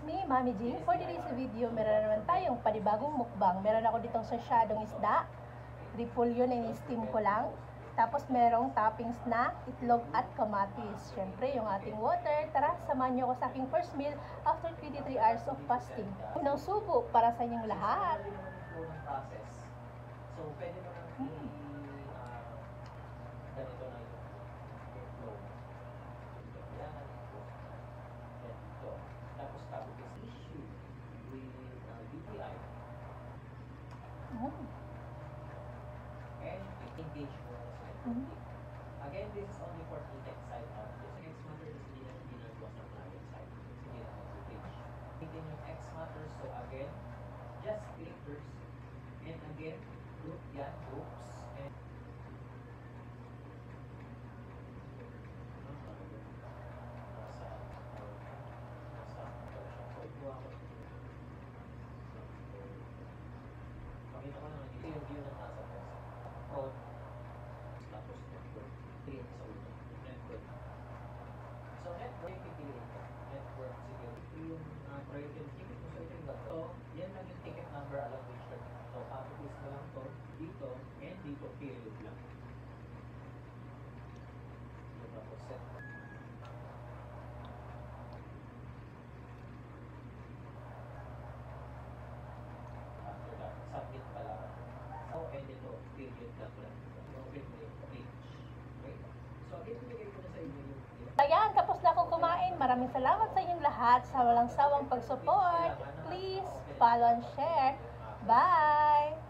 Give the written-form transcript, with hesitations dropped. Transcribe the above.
me, Mami Jing. For today's video, meron naman tayong panibagong mukbang. Meron ako ditong sasyadong isda. Repolyo na in-steam ko lang. Tapos merong toppings na itlog at kamatis. Siyempre, yung ating water. Tara, samahan niyo ako sa aking first meal after 23 hours of fasting. Unang subo para sa inyong lahat. So, pwede mo nang ganito na yung flow. Yan. Ganito. Tapos tapos is issue with DTI. And engage mo sa Again, this is only for ticket side of this. X-Matter is dinner was ng client side. Sige na mag-page. Tingin yung X-Matter. So, again, just click first. And again, group yan, groups. And pakita ko naman dito yung view ng nasa front. Tapos network. Create sa ulo. Network. So network, pipiliin ka. Network, sige. Ito yung priority ticket mo. So ito yung gato. So, yan lang yung ticket number along which term. So, copy-paste mo lang to dito, and dito, period lang. So, tapos set. After that, submit pala. So, and ito, period lang lang. Open mo yung page. Okay? So, again, pinigay ko na sa inyo yung Ayan, tapos na akong kumain. Maraming salamat sa inyong lahat sa walang sawang pag-support. Please follow and share. Bye!